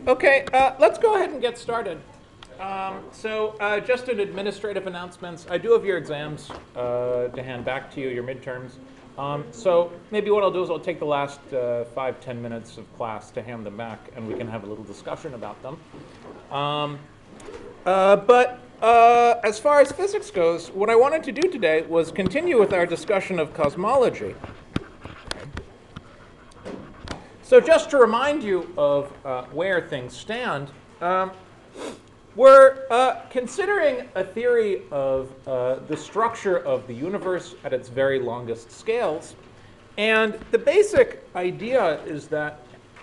Okay, let's go ahead and get started. Just an administrative announcements. I do have your exams to hand back to you, your midterms. So maybe what I'll do is I'll take the last 5-10 minutes of class to hand them back, and we can have a little discussion about them. As far as physics goes, what I wanted to do today was continue with our discussion of cosmology. So just to remind you of where things stand, we're considering a theory of the structure of the universe at its very longest scales. And the basic idea is that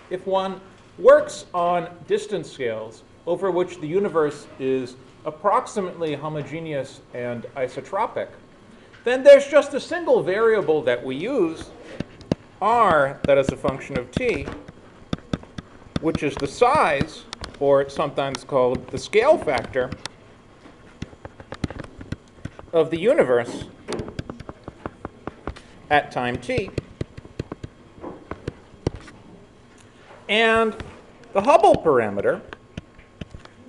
if one works on distance scales over which the universe is approximately homogeneous and isotropic, then there's just a single variable that we use, r, that is a function of t, which is the size, or it's sometimes called the scale factor, of the universe at time t. And the Hubble parameter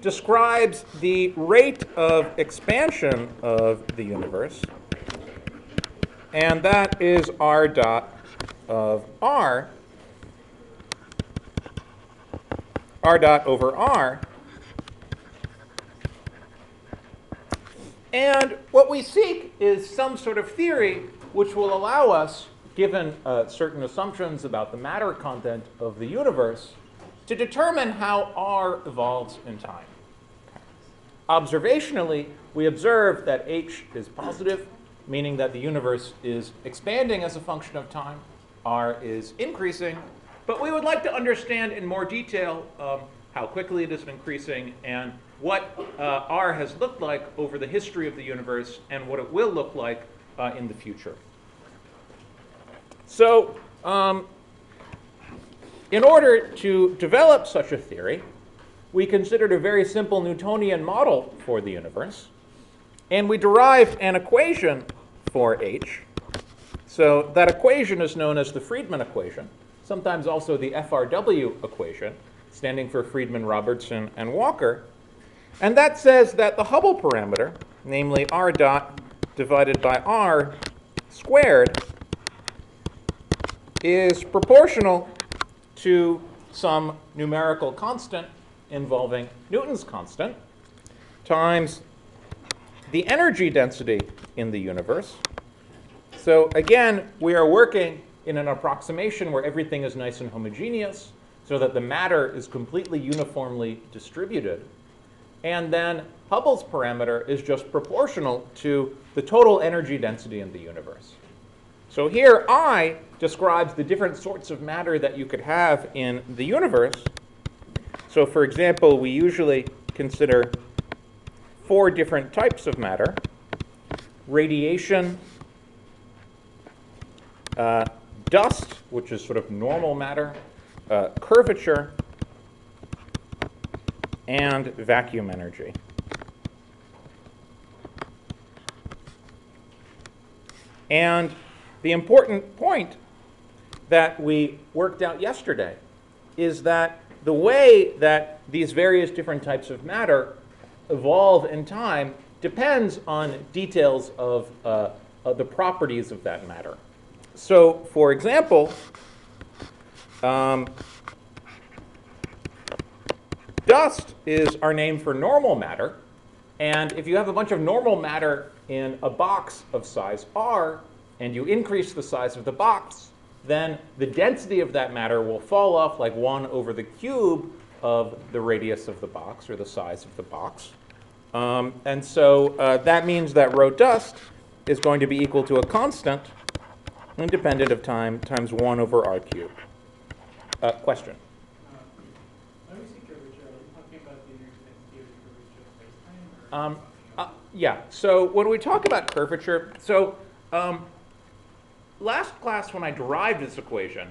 describes the rate of expansion of the universe, and that is r dot of r dot over r. And what we seek is some sort of theory which will allow us, given certain assumptions about the matter content of the universe, to determine how r evolves in time. Observationally, we observe that h is positive, meaning that the universe is expanding as a function of time. R is increasing, but we would like to understand in more detail how quickly it is increasing and what R has looked like over the history of the universe and what it will look like in the future. So in order to develop such a theory, we considered a very simple Newtonian model for the universe, and we derived an equation for h. So that equation is known as the Friedmann equation, sometimes also the FRW equation, standing for Friedmann, Robertson, and Walker. And that says that the Hubble parameter, namely r dot divided by r squared, is proportional to some numerical constant involving Newton's constant times the energy density in the universe. So again, we are working in an approximation where everything is nice and homogeneous so that the matter is completely uniformly distributed. And then Hubble's parameter is just proportional to the total energy density in the universe. So here I describes the different sorts of matter that you could have in the universe. So for example, we usually consider 4 different types of matter: radiation, dust, which is sort of normal matter, curvature, and vacuum energy. And the important point that we worked out yesterday is that the way that these various different types of matter evolve in time depends on details of the properties of that matter. So, for example, dust is our name for normal matter. And if you have a bunch of normal matter in a box of size r, and you increase the size of the box, then the density of that matter will fall off like 1 over the cube of the radius of the box, or the size of the box. And so that means that rho dust is going to be equal to a constant independent of time times 1 over r cubed. Question? When we say curvature, are we talking about the energy density of the curvature of space-time? Yeah, so when we talk about curvature, so last class when I derived this equation,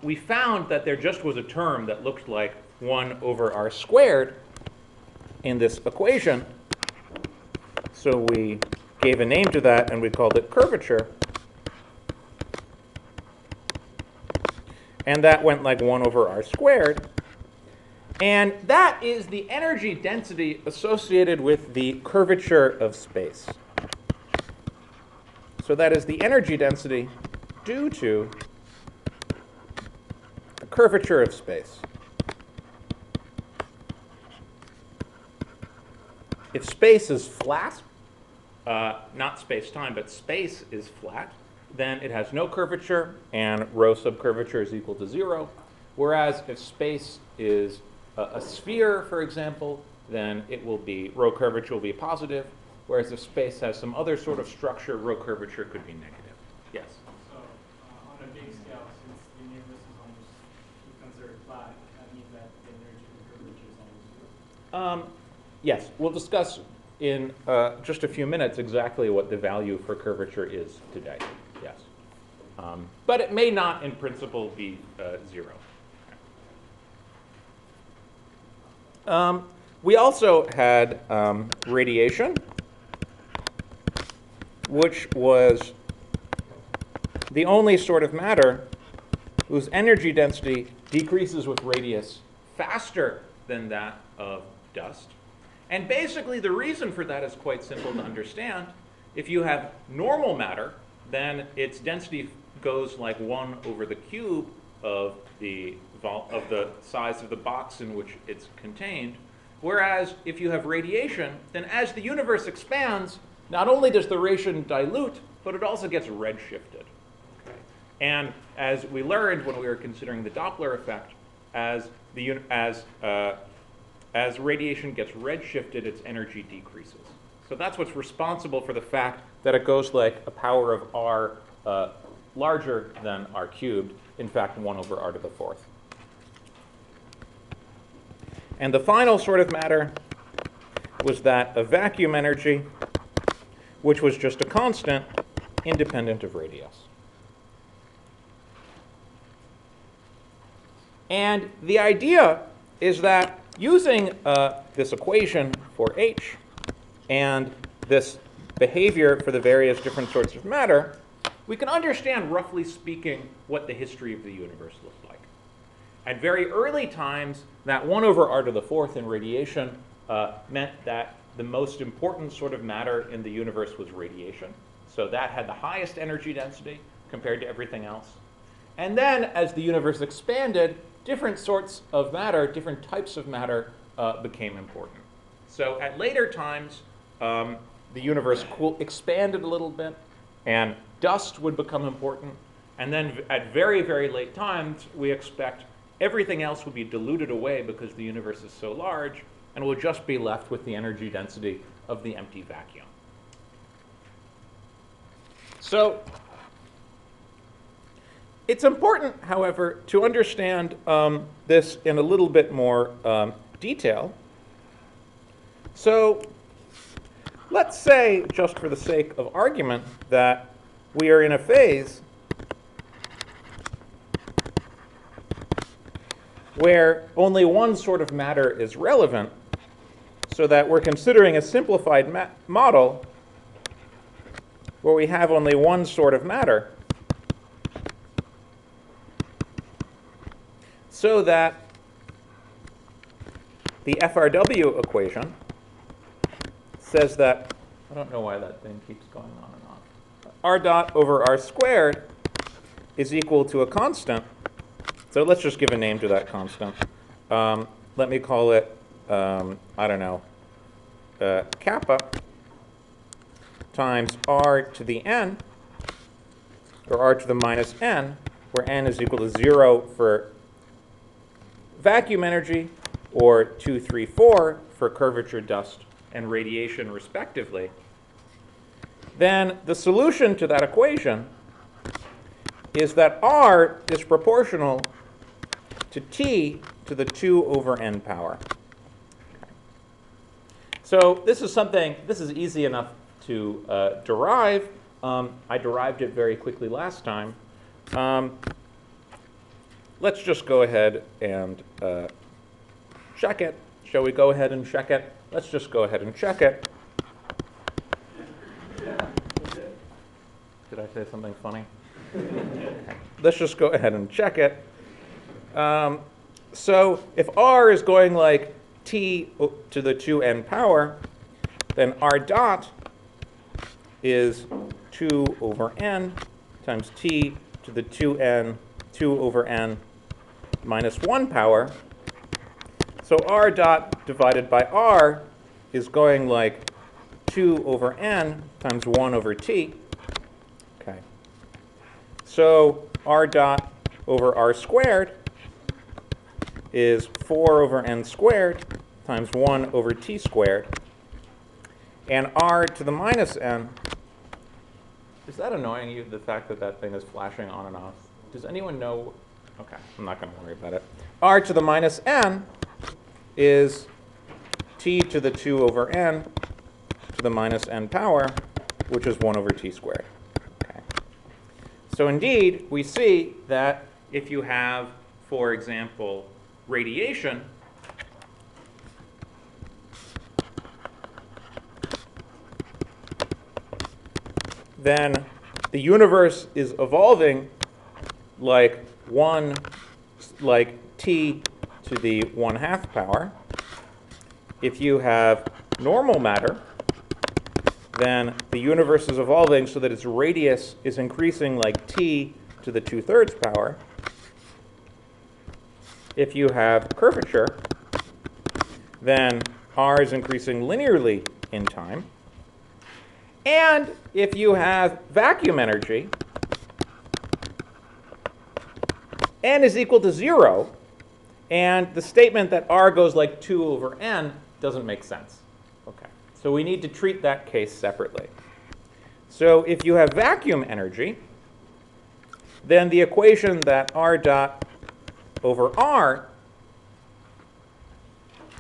we found that there just was a term that looked like 1 over r squared in this equation. So we gave a name to that and we called it curvature. And that went like 1 over r squared. And that is the energy density associated with the curvature of space. So that is the energy density due to the curvature of space. If space is flat, not space-time, but space is flat, then it has no curvature, and rho sub curvature is equal to 0. Whereas if space is a sphere, for example, then it will be, rho curvature will be positive. Whereas if space has some other sort of structure, rho curvature could be negative. Yes? So on a big scale, since the universe is almost considered flat, that means that the energy curvature is almost 0? Yes, we'll discuss in just a few minutes exactly what the value for curvature is today. Yes. But it may not, in principle, be 0. We also had radiation, which was the only sort of matter whose energy density decreases with radius faster than that of dust. And basically, the reason for that is quite simple to understand. If you have normal matter, then its density goes like 1 over the cube of the size of the box in which it's contained. Whereas if you have radiation, then as the universe expands, not only does the radiation dilute, but it also gets redshifted. Okay? And as we learned when we were considering the Doppler effect, as radiation gets redshifted, its energy decreases. So that's what's responsible for the fact that it goes like a power of r larger than r cubed, in fact 1 over r to the 4th. And the final sort of matter was that of vacuum energy, which was just a constant independent of radius. And the idea is that using this equation for H and this behavior for the various different sorts of matter, we can understand, roughly speaking, what the history of the universe looked like. At very early times, that 1 over r to the 4th in radiation meant that the most important sort of matter in the universe was radiation. So that had the highest energy density compared to everything else. And then, as the universe expanded, different sorts of matter, different types of matter became important. So at later times, the universe expanded a little bit, and dust would become important. And then at very, very late times, we expect everything else will be diluted away because the universe is so large, and we'll just be left with the energy density of the empty vacuum. So it's important, however, to understand this in a little bit more detail. So let's say, just for the sake of argument, that we are in a phase where only one sort of matter is relevant, so that we're considering a simplified model where we have only one sort of matter, so that the FRW equation says that, I don't know why that thing keeps going on and on, r dot over r squared is equal to a constant. So let's just give a name to that constant. Let me call it, I don't know, kappa times r to the n, or r to the minus n, where n is equal to 0 for vacuum energy, or 2, 3, 4 for curvature, dust, and radiation, respectively, then the solution to that equation is that r is proportional to t to the 2 over n power. Okay. So this is easy enough to derive. I derived it very quickly last time. Let's just go ahead and check it. Shall we go ahead and check it? Let's just go ahead and check it. Did I say something funny? Okay. Let's just go ahead and check it. So if r is going like t to the 2n power, then r dot is 2 over n times t to the 2 over n minus 1 power. So r dot divided by r is going like 2 over n times 1 over t. Okay. So r dot over r squared is 4 over n squared times 1 over t squared. And r to the minus n, is that annoying you, the fact that that thing is flashing on and off? Does anyone know? Okay, I'm not going to worry about it. R to the minus n is t to the 2 over n to the minus n power, which is 1 over t squared. Okay. So indeed, we see that if you have, for example, radiation, then the universe is evolving like t to the 1/2 power. If you have normal matter, then the universe is evolving so that its radius is increasing like t to the 2/3 power. If you have curvature, then r is increasing linearly in time. And if you have vacuum energy, n is equal to 0, and the statement that r goes like 2 over n doesn't make sense. Okay. So we need to treat that case separately. So if you have vacuum energy, then the equation that r dot over r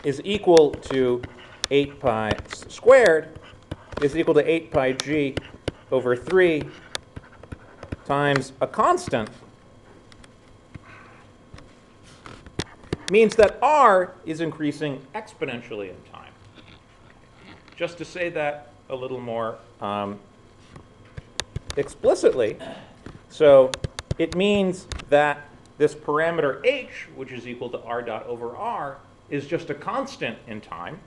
is equal to 8 pi squared is equal to 8 pi g over 3 times a constant, means that r is increasing exponentially in time. Just to say that a little more explicitly, so it means that this parameter h, which is equal to r dot over r, is just a constant in time.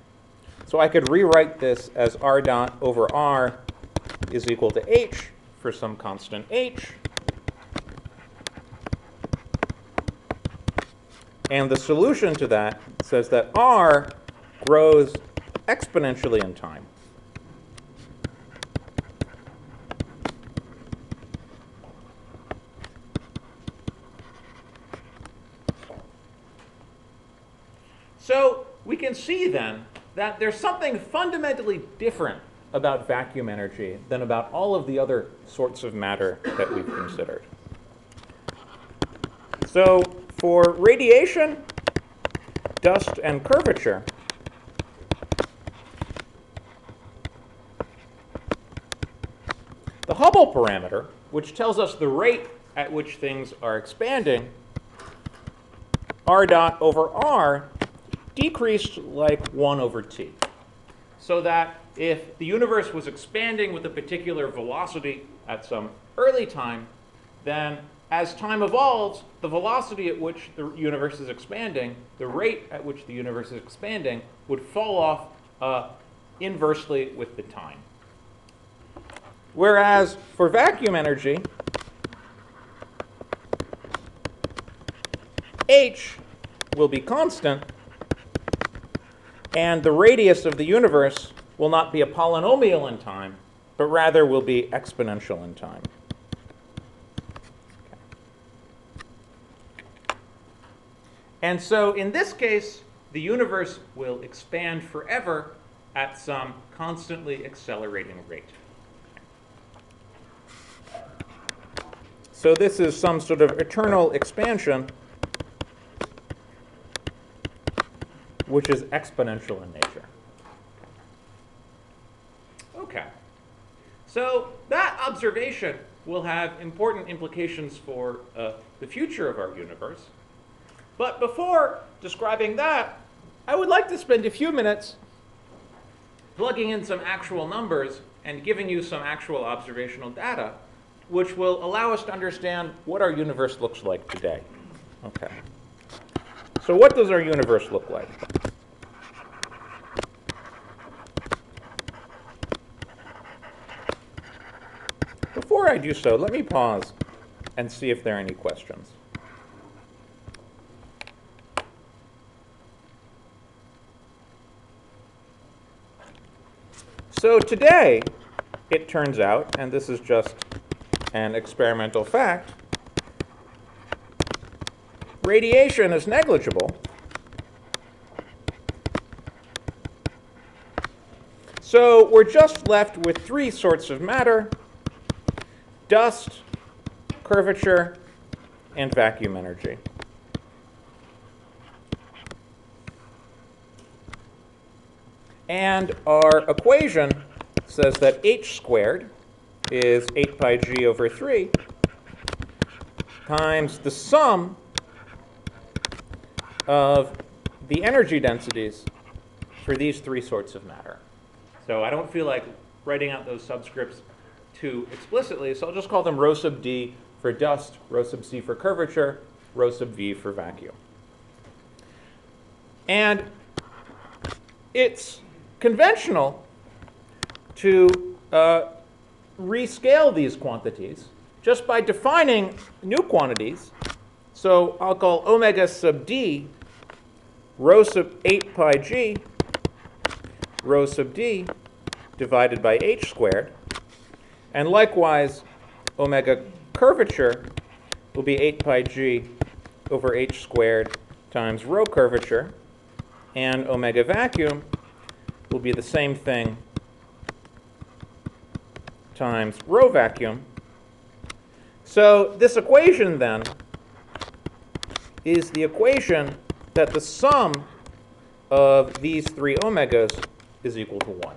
So I could rewrite this as r dot over r is equal to h for some constant h. And the solution to that says that r grows exponentially in time. So we can see then that there's something fundamentally different about vacuum energy than about all of the other sorts of matter that we've considered. So for radiation, dust, and curvature, the Hubble parameter, which tells us the rate at which things are expanding, r dot over r, decreased like 1 over t. So that if the universe was expanding with a particular velocity at some early time, then as time evolves, the velocity at which the universe is expanding, the rate at which the universe is expanding, would fall off inversely with the time. Whereas for vacuum energy, h will be constant, and the radius of the universe will not be a polynomial in time, but rather will be exponential in time. And so in this case, the universe will expand forever at some constantly accelerating rate. So this is some sort of eternal expansion, which is exponential in nature. Okay. So that observation will have important implications for the future of our universe. But before describing that, I would like to spend a few minutes plugging in some actual numbers and giving you some actual observational data, which will allow us to understand what our universe looks like today. Okay. So what does our universe look like? Before I do so, let me pause and see if there are any questions. So today, it turns out, and this is just an experimental fact, radiation is negligible. So we're just left with three sorts of matter: dust, curvature, and vacuum energy. And our equation says that h squared is 8 pi g over 3 times the sum of the energy densities for these three sorts of matter. So I don't feel like writing out those subscripts too explicitly, so I'll just call them rho sub d for dust, rho sub c for curvature, rho sub v for vacuum. And it's conventional to rescale these quantities just by defining new quantities. So I'll call omega sub d rho sub 8 pi g rho sub d divided by h squared. And likewise, omega curvature will be 8 pi g over h squared times rho curvature. And omega vacuum will be the same thing times rho vacuum. So this equation then is the equation that the sum of these three omegas is equal to 1.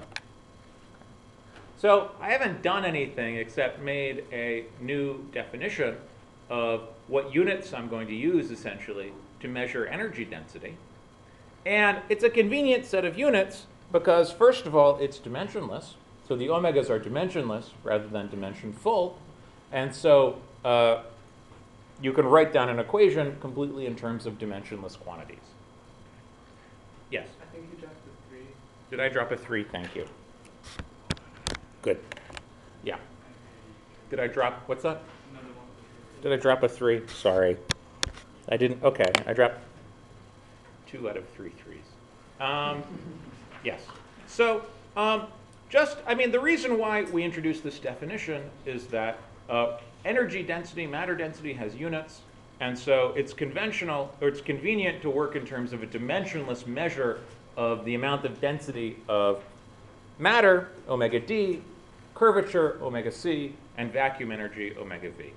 So I haven't done anything except made a new definition of what units I'm going to use, essentially, to measure energy density. And it's a convenient set of units because, first of all, it's dimensionless. So the omegas are dimensionless rather than dimension-full. And so you can write down an equation completely in terms of dimensionless quantities. Yes? I think you dropped the 3. Did I drop a 3? Thank you. Good. Yeah. Did I drop, what's that? Another one. Did I drop a 3? Sorry. I didn't, okay. I dropped 2 out of 3 threes. Yes. So the reason why we introduced this definition is that energy density, matter density has units, and so it's conventional, or it's convenient to work in terms of a dimensionless measure of the amount of density of matter, omega d, curvature, omega c, and vacuum energy, omega v.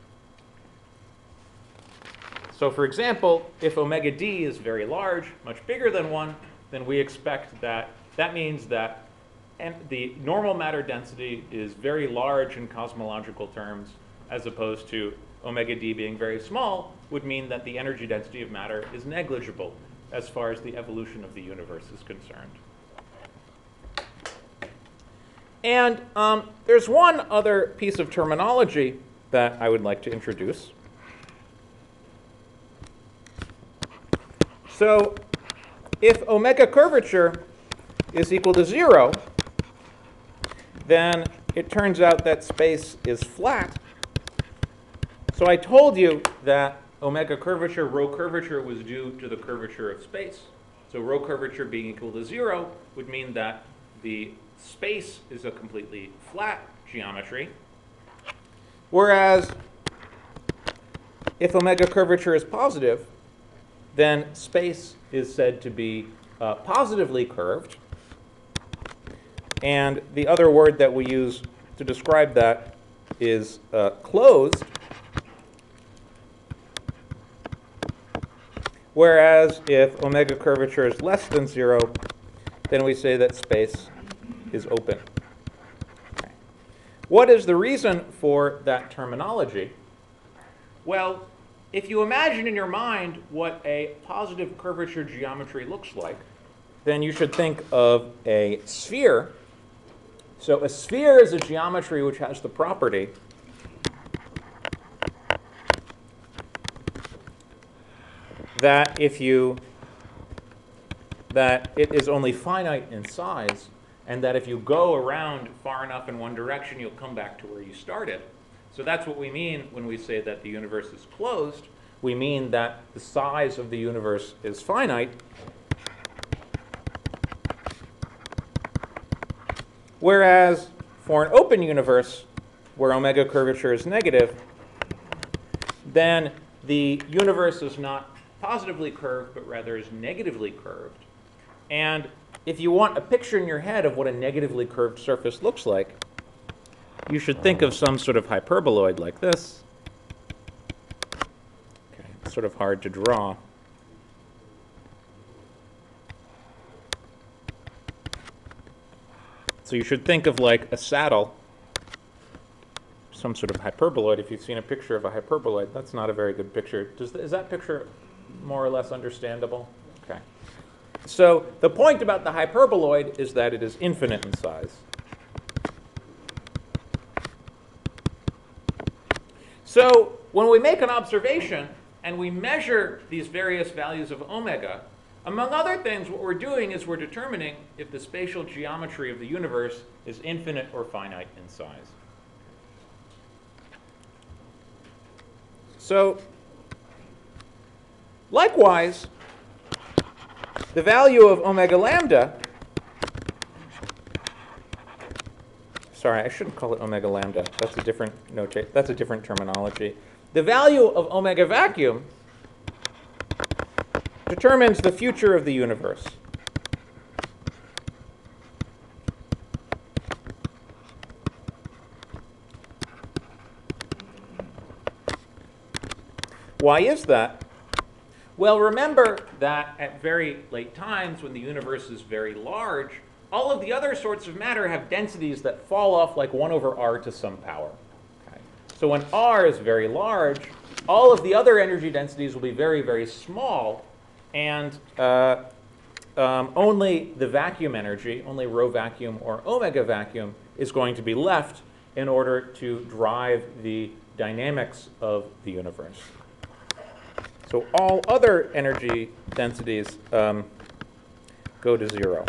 So for example, if omega d is very large, much bigger than 1, then we expect that that means that the normal matter density is very large in cosmological terms, as opposed to omega d being very small would mean that the energy density of matter is negligible as far as the evolution of the universe is concerned. And there's one other piece of terminology that I would like to introduce. So if omega curvature is equal to 0, then it turns out that space is flat. So I told you that omega curvature, rho curvature, was due to the curvature of space. So rho curvature being equal to 0 would mean that the space is a completely flat geometry. Whereas if omega curvature is positive, then space is said to be positively curved. And the other word that we use to describe that is closed. Whereas if omega curvature is less than 0, then we say that space is open. Okay. What is the reason for that terminology? Well, if you imagine in your mind what a positive curvature geometry looks like, then you should think of a sphere. So a sphere is a geometry which has the property that if you that it is only finite in size, and that if you go around far enough in one direction, you'll come back to where you started. So that's what we mean when we say that the universe is closed. We mean that the size of the universe is finite, whereas for an open universe where omega curvature is negative, then the universe is not positively curved, but rather is negatively curved. And if you want a picture in your head of what a negatively curved surface looks like, you should think of some sort of hyperboloid like this. Okay, it's sort of hard to draw. So you should think of like a saddle, some sort of hyperboloid. If you've seen a picture of a hyperboloid, that's not a very good picture. Is that picture more or less understandable? Okay. So the point about the hyperboloid is that it is infinite in size. So when we make an observation and we measure these various values of omega, among other things, what we're doing is we're determining if the spatial geometry of the universe is infinite or finite in size. So likewise, the value of omega lambda, sorry, I shouldn't call it omega lambda. That's a different that's a different terminology. The value of omega vacuum determines the future of the universe. Why is that? Well, remember that at very late times, when the universe is very large, all of the other sorts of matter have densities that fall off like 1 over r to some power. Okay. So when r is very large, all of the other energy densities will be very, very small, and only the vacuum energy, only rho vacuum or omega vacuum, is going to be left in order to drive the dynamics of the universe. So all other energy densities go to 0.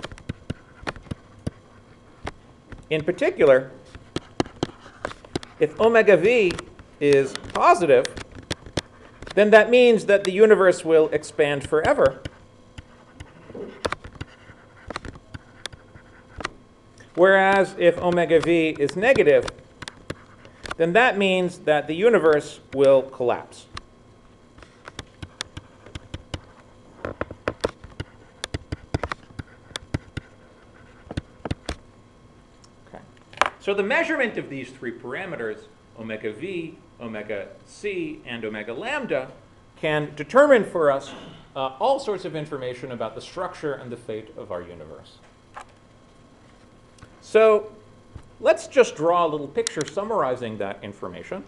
In particular, if omega v is positive, then that means that the universe will expand forever. Whereas if omega v is negative, then that means that the universe will collapse. So the measurement of these three parameters, omega v, omega c, and omega lambda, can determine for us all sorts of information about the structure and the fate of our universe. So let's just draw a little picture summarizing that information.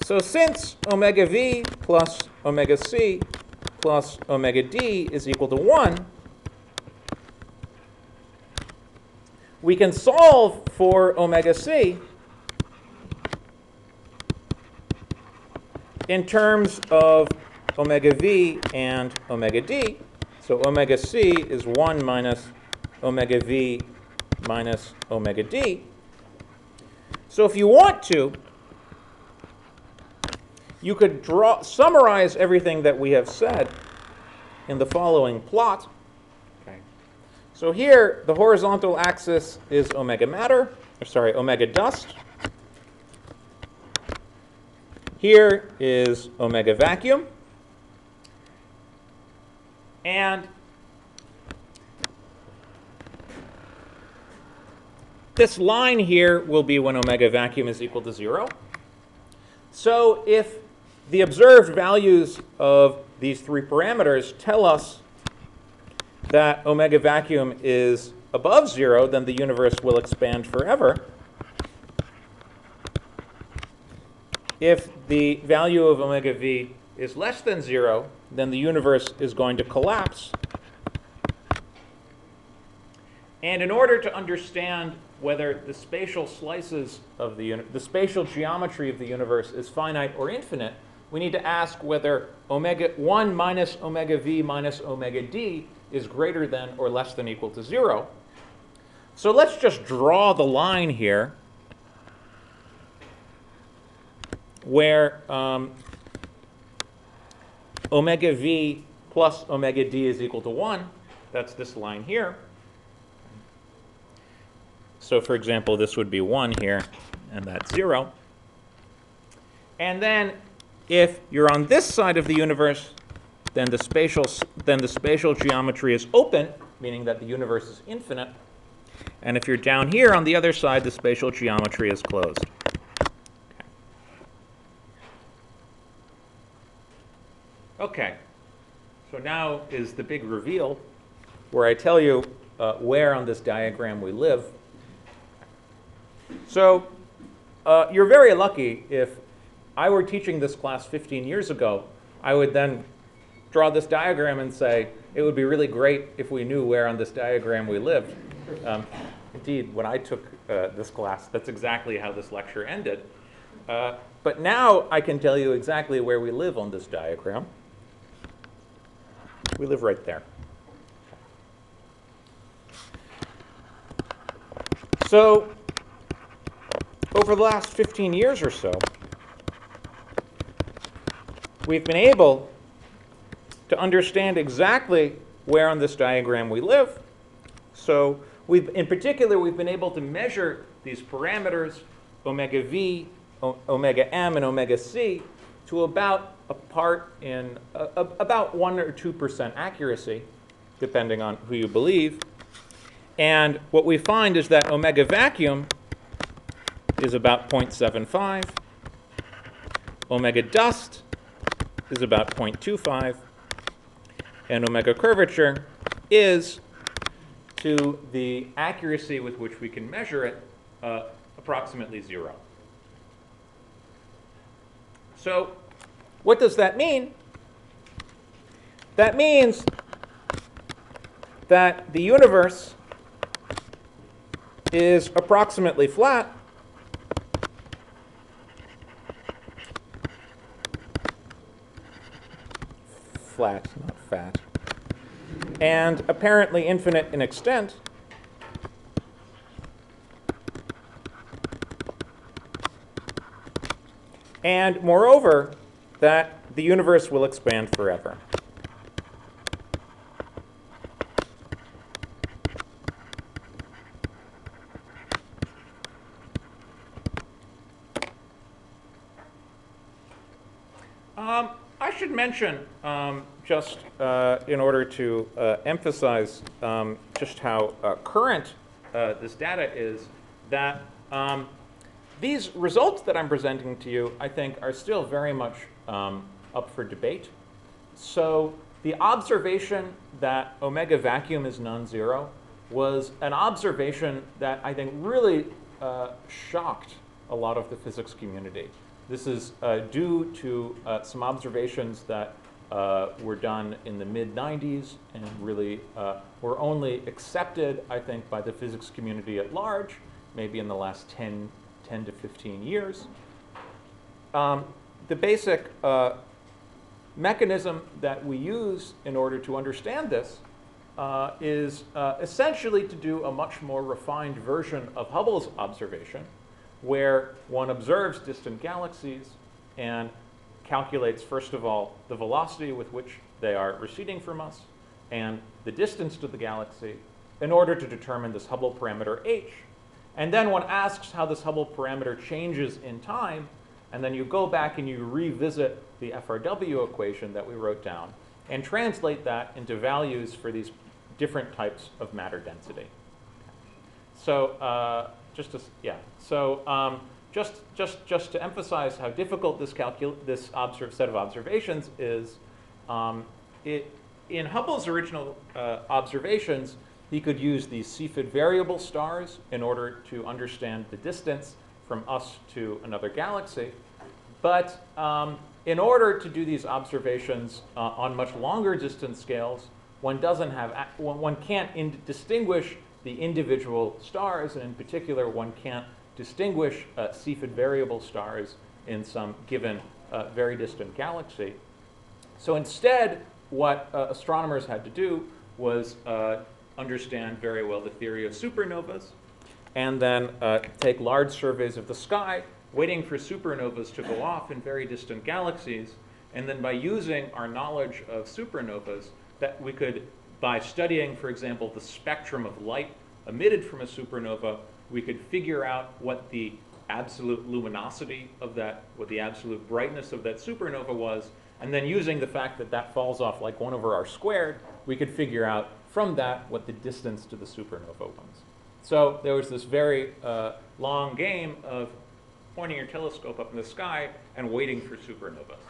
So since omega v plus omega c plus omega d is equal to 1, we can solve for omega c in terms of omega v and omega d. So omega c is 1 minus omega v minus omega d. So if you want to, you could summarize everything that we have said in the following plot. So here, the horizontal axis is omega matter, omega dust. Here is omega vacuum. And this line here will be when omega vacuum is equal to 0. So if the observed values of these three parameters tell us that omega vacuum is above 0, then the universe will expand forever. If the value of omega v is less than 0, then the universe is going to collapse. And in order to understand whether the spatial slices of the spatial geometry of the universe is finite or infinite, we need to ask whether omega 1 minus omega v minus omega d is greater than or less than equal to 0. So let's just draw the line here where omega v plus omega d is equal to 1. That's this line here. So for example, this would be 1 here, and that's 0. And then if you're on this side of the universe, then the spatial geometry is open, meaning that the universe is infinite. And if you're down here on the other side, the spatial geometry is closed. Okay, so now is the big reveal where I tell you where on this diagram we live. So you're very lucky. If I were teaching this class 15 years ago, I would then draw this diagram and say, it would be really great if we knew where on this diagram we lived. Indeed, when I took this class, that's exactly how this lecture ended. But now I can tell you exactly where we live on this diagram. We live right there. So over the last 15 years or so, we've been able to understand exactly where on this diagram we live. So in particular, we've been able to measure these parameters, omega v, omega m, and omega c, to about about 1 or 2% accuracy, depending on who you believe. And what we find is that omega vacuum is about 0.75. Omega dust is about 0.25. And omega curvature is, to the accuracy with which we can measure it, approximately 0. So what does that mean? That means that the universe is approximately flat not fat, and apparently infinite in extent. And moreover, that the universe will expand forever. I should mention, just in order to emphasize just how current this data is, that these results that I'm presenting to you, I think, are still very much up for debate. So the observation that omega vacuum is non-zero was an observation that I think really shocked a lot of the physics community. This is due to some observations that were done in the mid-90s and really were only accepted, I think, by the physics community at large, maybe in the last 10 to 15 years. The basic mechanism that we use in order to understand this is essentially to do a much more refined version of Hubble's observation, where one observes distant galaxies and calculates, first of all, the velocity with which they are receding from us and the distance to the galaxy in order to determine this Hubble parameter h. And then one asks how this Hubble parameter changes in time, and then you go back and you revisit the Frw equation that we wrote down and translate that into values for these different types of matter density. So just to emphasize how difficult this set of observations is, in Hubble's original observations, he could use these Cepheid variable stars in order to understand the distance from us to another galaxy. But in order to do these observations on much longer distance scales, one can't distinguish the individual stars, and in particular, one can't distinguish Cepheid variable stars in some given very distant galaxy. So instead, what astronomers had to do was understand very well the theory of supernovas, and then take large surveys of the sky, waiting for supernovas to go off in very distant galaxies. And then by using our knowledge of supernovas, that we could, by studying, for example, the spectrum of light emitted from a supernova, we could figure out what the absolute luminosity of that, what the absolute brightness of that supernova was. And then using the fact that that falls off like 1 over r squared, we could figure out from that what the distance to the supernova was. So there was this very long game of pointing your telescope up in the sky and waiting for supernovas,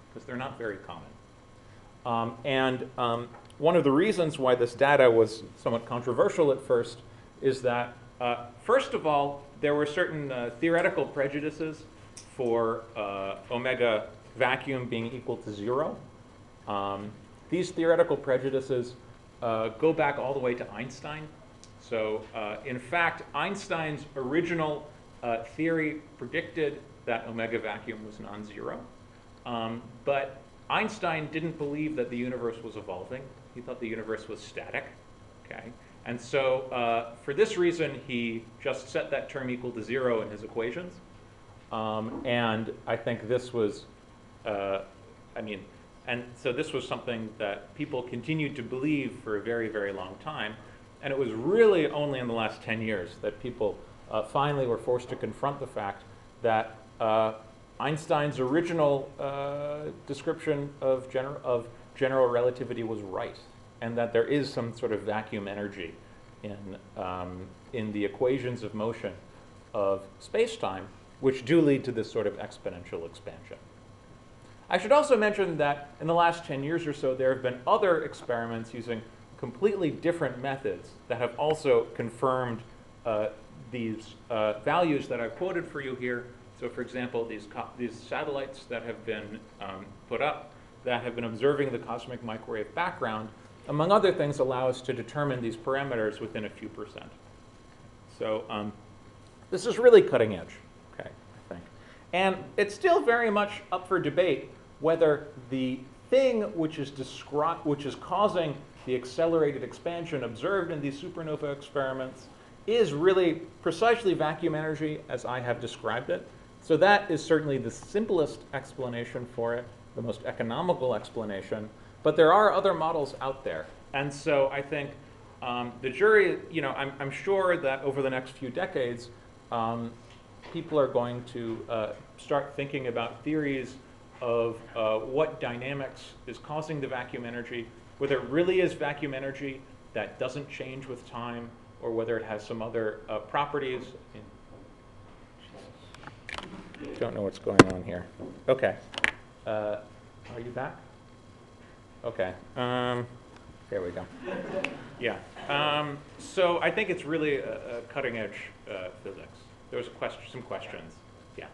because they're not very common. One of the reasons why this data was somewhat controversial at first is that, first of all, there were certain theoretical prejudices for omega vacuum being equal to 0. These theoretical prejudices go back all the way to Einstein. So in fact, Einstein's original theory predicted that omega vacuum was non-zero. But Einstein didn't believe that the universe was evolving. He thought the universe was static. Okay? And so for this reason, he just set that term equal to 0 in his equations. And I think this was, and so this was something that people continued to believe for a very, very long time. And it was really only in the last 10 years that people finally were forced to confront the fact that Einstein's original description of general relativity was right, and that there is some sort of vacuum energy in the equations of motion of space-time, which do lead to this sort of exponential expansion. I should also mention that in the last 10 years or so, there have been other experiments using completely different methods that have also confirmed these values that I've quoted for you here. So for example, these satellites that have been put up that have been observing the cosmic microwave background, among other things, allow us to determine these parameters within a few percent. So this is really cutting edge, okay, I think. And it's still very much up for debate whether the thing which is causing the accelerated expansion observed in these supernova experiments is really precisely vacuum energy as I have described it. So that is certainly the simplest explanation for it, the most economical explanation. But there are other models out there. And so I think the jury, I'm sure that over the next few decades, people are going to start thinking about theories of what dynamics is causing the vacuum energy, whether it really is vacuum energy that doesn't change with time, or whether it has some other properties. Don't know what's going on here. Okay. Are you back? Okay. There we go. Yeah. So I think it's really a cutting edge physics. There was some questions. Yeah.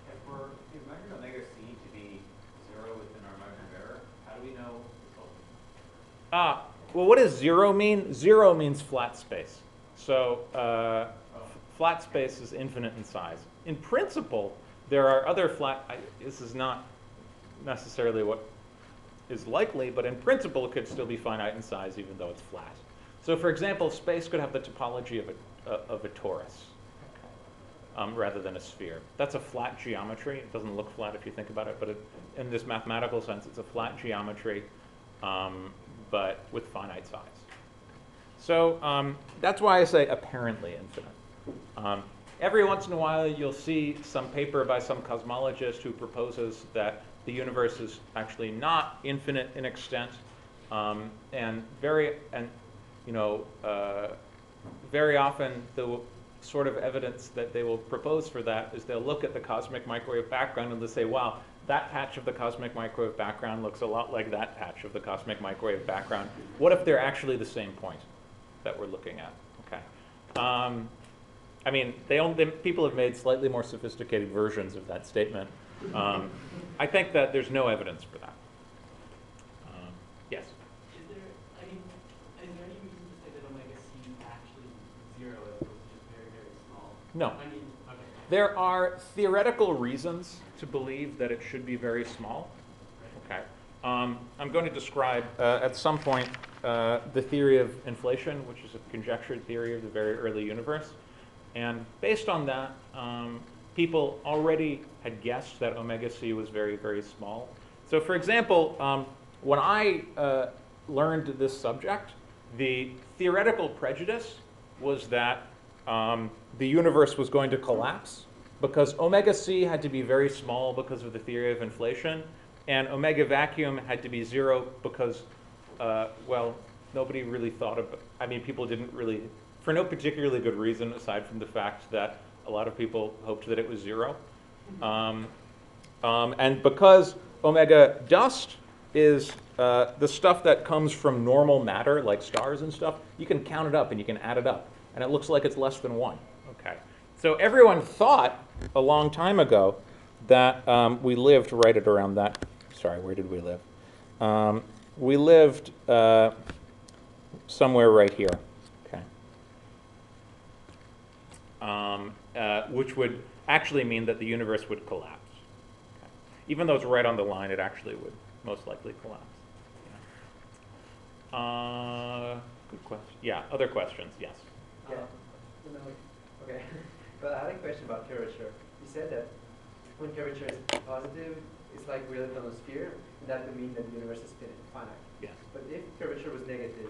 If we're measuring omega c to be 0 within our margin of error, how do we know it's open? Well, what does 0 mean? 0 means flat space. So flat space is infinite in size. In principle, there are other this is not necessarily what is likely, but in principle, it could still be finite in size even though it's flat. So for example, space could have the topology of a torus rather than a sphere. That's a flat geometry. It doesn't look flat if you think about it, but in this mathematical sense, it's a flat geometry, but with finite size. So that's why I say apparently infinite. Every once in a while, you'll see some paper by some cosmologist who proposes that the universe is actually not infinite in extent, and very often the sort of evidence that they will propose for that is they'll look at the cosmic microwave background and they'll say, wow, that patch of the cosmic microwave background looks a lot like that patch of the cosmic microwave background. What if they're actually the same point that we're looking at? Okay. People have made slightly more sophisticated versions of that statement. I think that there's no evidence for that. Yes? Is there any reason to say that omega c is actually 0 as opposed to just very, very small? No. Okay. There are theoretical reasons to believe that it should be very small. Okay. I'm going to describe at some point the theory of inflation, which is a conjectured theory of the very early universe. And based on that, people already had guessed that omega c was very, very small. So for example, when I learned this subject, the theoretical prejudice was that the universe was going to collapse because omega c had to be very small because of the theory of inflation, and omega vacuum had to be 0 because, well, nobody really thought of, I mean, people didn't really, for no particularly good reason aside from the fact that a lot of people hoped that it was 0. And because omega dust is the stuff that comes from normal matter, like stars and stuff, you can count it up and you can add it up, and it looks like it's less than 1. Okay. So everyone thought a long time ago that we lived right at around that. Sorry, where did we live? We lived somewhere right here. Okay. Which would actually mean that the universe would collapse. Okay. Even though it's right on the line, it actually would most likely collapse. Yeah. Good question. Yeah, other questions? Yes. Yeah. Okay. But I had a question about curvature. You said that when curvature is positive, it's like we live on a sphere, and that would mean that the universe is finite. Yes. But if curvature was negative,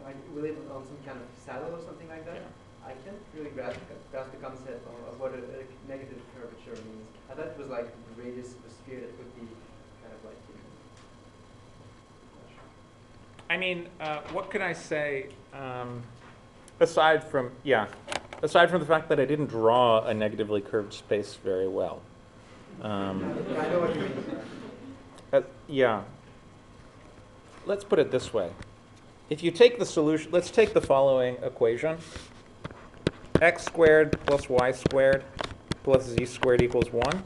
like we live on some kind of saddle or something like that, Yeah. I can't really grasp the concept of what a negative curvature means. I thought it was like the radius of a sphere that would be kind of like. I mean, what can I say aside from the fact that I didn't draw a negatively curved space very well? I know what you mean. Yeah. Let's put it this way. If you take the solution, let's take the following equation. X squared plus y squared plus z squared equals 1.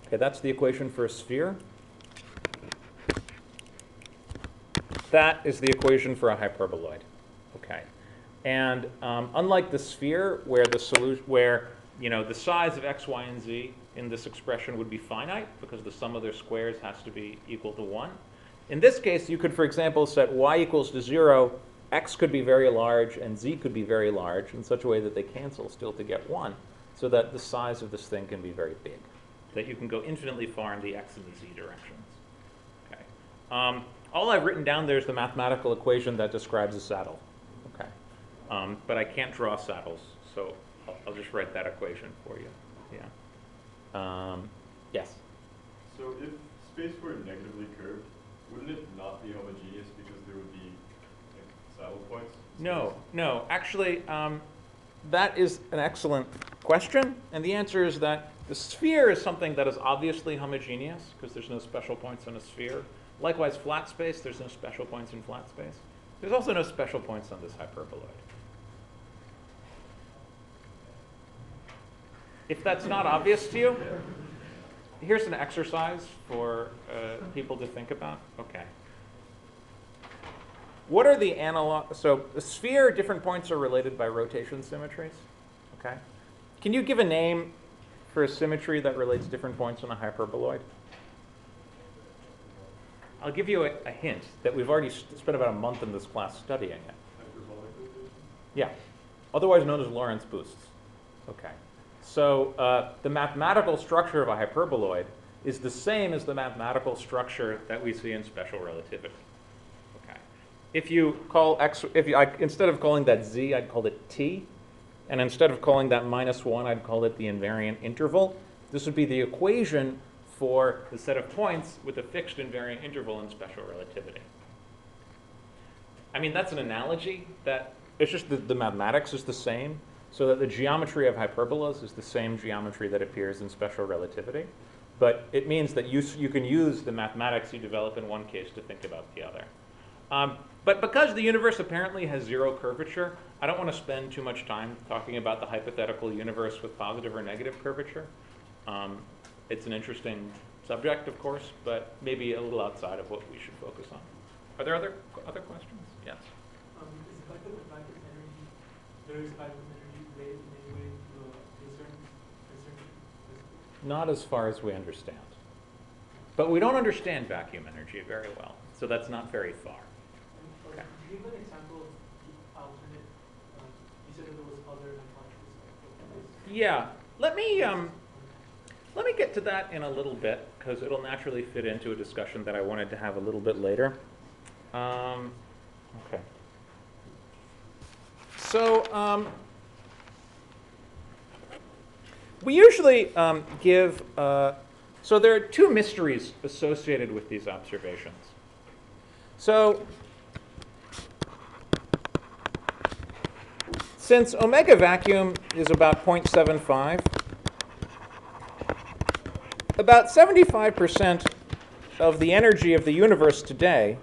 Okay, that's the equation for a sphere. That is the equation for a hyperboloid. Okay. And unlike the sphere, where the solution, where the size of x, y, and z in this expression would be finite because the sum of their squares has to be equal to 1. In this case, you could, for example, set y equals to 0. X could be very large and z could be very large in such a way that they cancel still to get 1, so that the size of this thing can be very big, that you can go infinitely far in the x and the z directions. Okay. All I've written down there is the mathematical equation that describes a saddle. Okay. But I can't draw saddles, so I'll just write that equation for you. Yeah. Yes? So if space were negatively curved, wouldn't it not be homogeneous because there would be like saddle points? No. Actually, that is an excellent question, and the answer is that the sphere is something that is obviously homogeneous because there's no special points on a sphere. Likewise, flat space, there's no special points in flat space. There's also no special points on this hyperboloid. If that's not obvious to you, here's an exercise for people to think about. Okay. What are the analog? So a sphere, different points are related by rotation symmetries. Okay. Can you give a name for a symmetry that relates different points on a hyperboloid? I'll give you a hint that we've already spent about a month in this class studying it. Hyperbolic rotation? Yeah. Otherwise known as Lorentz boosts. Okay. So the mathematical structure of a hyperboloid is the same as the mathematical structure that we see in special relativity. Okay. If you call x, instead of calling that z, I'd call it t, and instead of calling that -1, I'd call it the invariant interval. This would be the equation for the set of points with a fixed invariant interval in special relativity. I mean, that's an analogy that it's just the mathematics is the same, so that the geometry of hyperbolas is the same geometry that appears in special relativity. But it means that you can use the mathematics you develop in one case to think about the other. But because the universe apparently has 0 curvature, I don't want to spend too much time talking about the hypothetical universe with positive or negative curvature. It's an interesting subject, of course, but maybe a little outside of what we should focus on. Are there other questions? Yes. Is the fact that the black energy, there is black energy related in any way to a certain? not as far as we understand. But we don't understand vacuum energy very well, so that's not very far. Okay. Give an example of the alternate. You said there was other hypotheses. Yeah, let me get to that in a little bit because it'll naturally fit into a discussion that I wanted to have a little bit later. Okay. So we usually give. So there are two mysteries associated with these observations. So since omega vacuum is about 0.75, about 75% of the energy of the universe today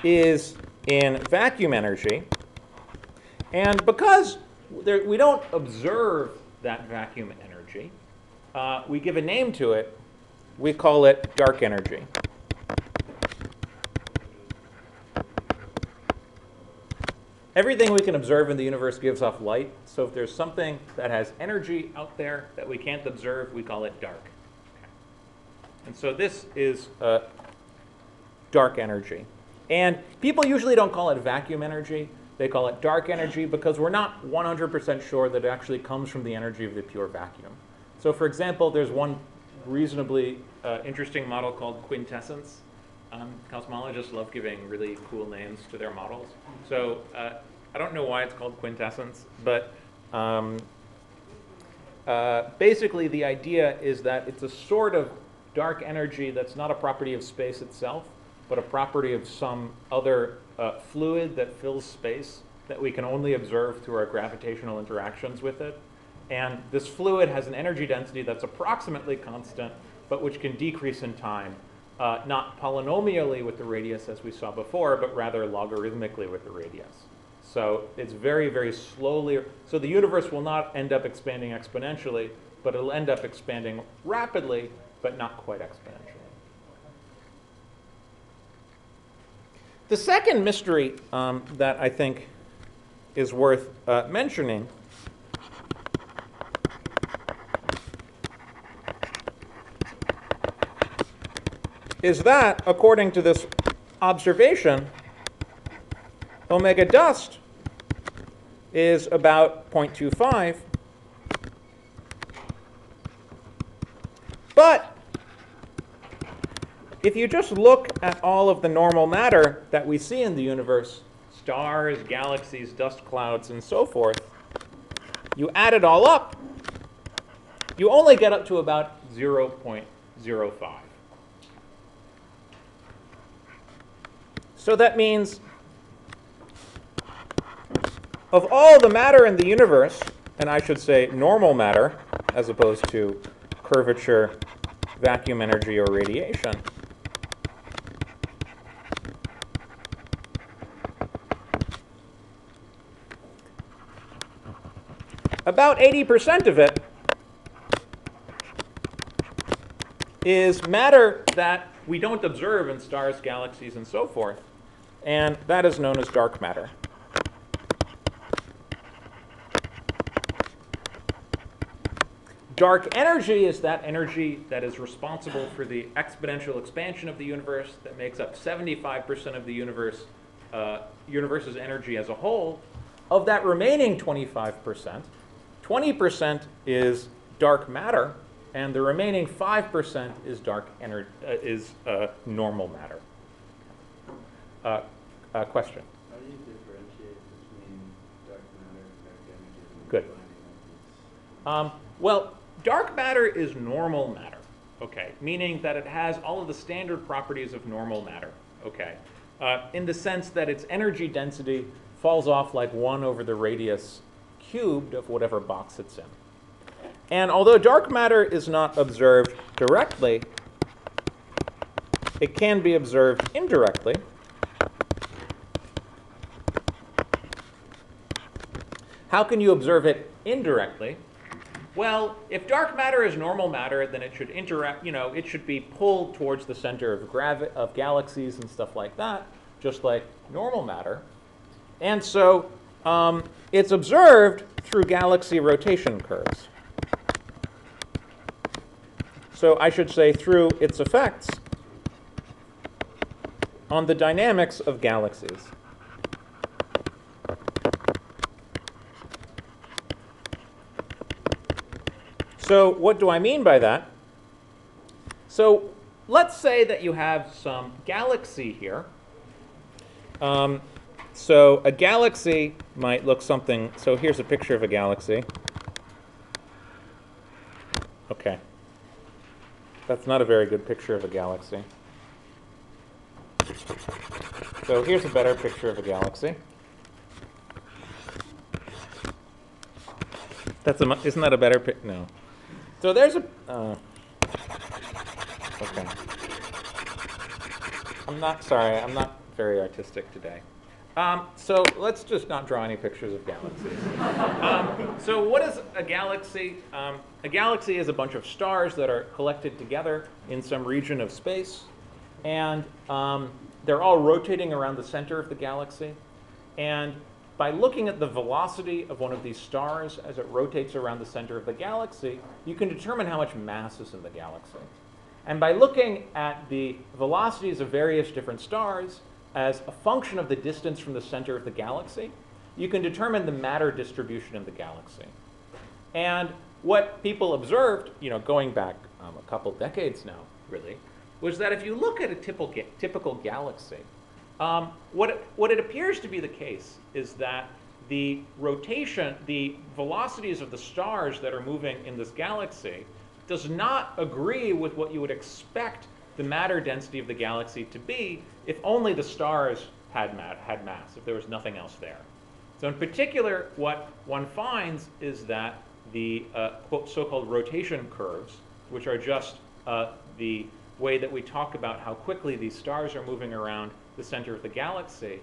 is in vacuum energy. And because we don't observe that vacuum energy, we give a name to it. We call it dark energy. Everything we can observe in the universe gives off light. So if there's something that has energy out there that we can't observe, we call it dark. And so this is dark energy. And people usually don't call it vacuum energy. They call it dark energy because we're not 100% sure that it actually comes from the energy of the pure vacuum. So for example, there's one reasonably interesting model called Quintessence. Cosmologists love giving really cool names to their models. So I don't know why it's called Quintessence, but basically the idea is that it's a sort of dark energy that's not a property of space itself, but a property of some other fluid that fills space that we can only observe through our gravitational interactions with it. And this fluid has an energy density that's approximately constant, but which can decrease in time, not polynomially with the radius as we saw before, but rather logarithmically with the radius. So it's very, very slowly. So the universe will not end up expanding exponentially, but it'll end up expanding rapidly, but not quite exponentially. The second mystery that I think is worth mentioning is that, according to this observation, omega dust is about 0.25, but if you just look at all of the normal matter that we see in the universe, stars, galaxies, dust clouds, and so forth, you add it all up, you only get up to about 0.05. So that means of all the matter in the universe, and I should say normal matter as opposed to curvature, vacuum energy, or radiation, about 80% of it is matter that we don't observe in stars, galaxies, and so forth, and that is known as dark matter. Dark energy is that energy that is responsible for the exponential expansion of the universe, that makes up 75% of the universe's energy as a whole. Of that remaining 25%, 20% is dark matter, and the remaining 5% is normal matter. Question? How do you differentiate between dark matter and dark energy? Good. Well, dark matter is normal matter, okay, meaning that it has all of the standard properties of normal matter, okay, in the sense that its energy density falls off like 1 over the radius cubed of whatever box it's in. And although dark matter is not observed directly, it can be observed indirectly. How can you observe it indirectly? Well, if dark matter is normal matter, then it should interact, it should be pulled towards the center of galaxies and stuff like that, just like normal matter. And so it's observed through galaxy rotation curves. So I should say through its effects on the dynamics of galaxies. So what do I mean by that? So let's say that you have some galaxy here. So a galaxy might look something. So here's a picture of a galaxy. Okay. That's not a very good picture of a galaxy. So here's a better picture of a galaxy. Isn't that a better picture? No. So there's a. Okay. I'm not very artistic today. So let's just not draw any pictures of galaxies. So what is a galaxy? A galaxy is a bunch of stars that are collected together in some region of space. And they're all rotating around the center of the galaxy. And by looking at the velocity of one of these stars as it rotates around the center of the galaxy, you can determine how much mass is in the galaxy. And by looking at the velocities of various different stars as a function of the distance from the center of the galaxy, you can determine the matter distribution in the galaxy. And what people observed, going back a couple decades now, really, was that if you look at a typical galaxy, what it appears to be the case is that the velocities of the stars that are moving in this galaxy does not agree with what you would expect the matter density of the galaxy to be if only the stars had mass, if there was nothing else there. So in particular, what one finds is that the so-called rotation curves, which are just the way that we talk about how quickly these stars are moving around the center of the galaxy,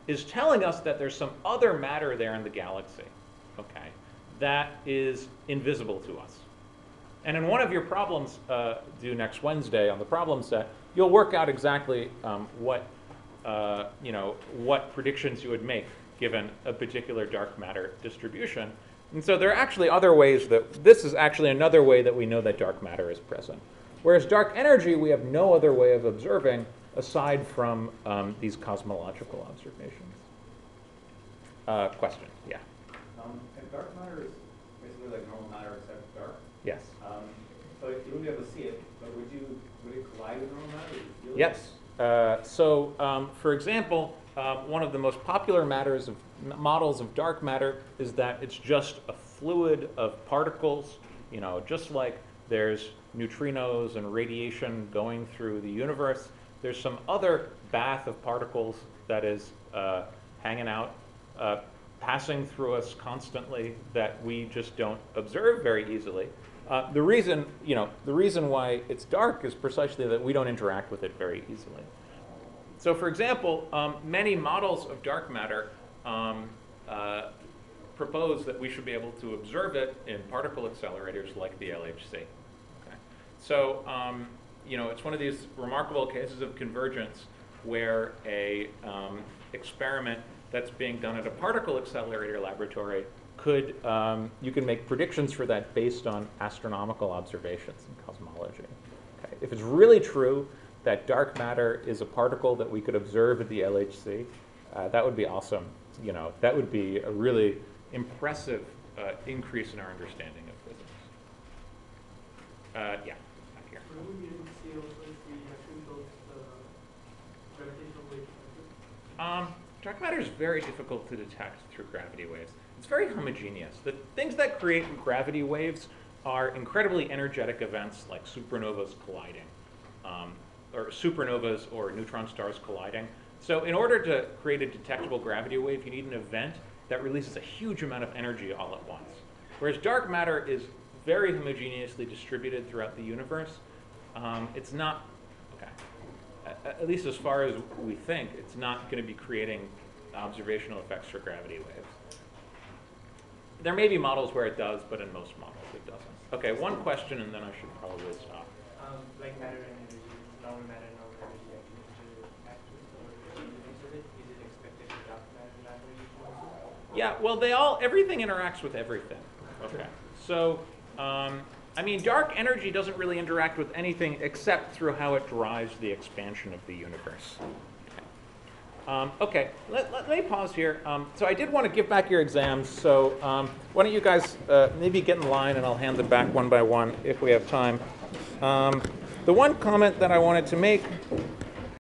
is telling us that there's some other matter there in the galaxy, okay, that is invisible to us. And in one of your problems due next Wednesday on the problem set, you'll work out exactly what predictions you would make given a particular dark matter distribution. And so there are actually other ways this is actually another way that we know that dark matter is present. Whereas dark energy, we have no other way of observing aside from these cosmological observations. Question? Yeah. And dark matter is basically like normal matter except dark. Yes. So you wouldn't be able to see it, but would it collide with normal matter? Would you feel Yes. So, for example, one of the most popular models of dark matter is that it's just a fluid of particles, just like there's neutrinos and radiation going through the universe. There's some other bath of particles that is hanging out, passing through us constantly that we just don't observe very easily. The reason why it's dark is precisely that we don't interact with it very easily. So, for example, many models of dark matter propose that we should be able to observe it in particle accelerators like the LHC. Okay. So, it's one of these remarkable cases of convergence where a experiment that's being done at a particle accelerator laboratory you can make predictions for that based on astronomical observations in cosmology. Okay. If it's really true that dark matter is a particle that we could observe at the LHC, that would be awesome. That would be a really impressive increase in our understanding of physics. Yeah, back here. Would we be able to see also the actions of gravitational waves? Dark matter is very difficult to detect through gravity waves. It's very homogeneous. The things that create gravity waves are incredibly energetic events like supernovas colliding, or supernovas or neutron stars colliding. So in order to create a detectable gravity wave, you need an event that releases a huge amount of energy all at once. Whereas dark matter is very homogeneously distributed throughout the universe. It's not, at least as far as we think, it's not going to be creating observational effects for gravity waves. There may be models where it does, but in most models it doesn't. Okay, one question and then I should probably stop. Like matter and energy, normal matter and normal energy actually actions or is it expected for dark matter? Yeah, well, everything interacts with everything. Okay. So, I mean, dark energy doesn't really interact with anything except through how it drives the expansion of the universe. Okay, let me pause here. So I did want to give back your exams, so why don't you guys maybe get in line and I'll hand them back one by one if we have time. The one comment that I wanted to make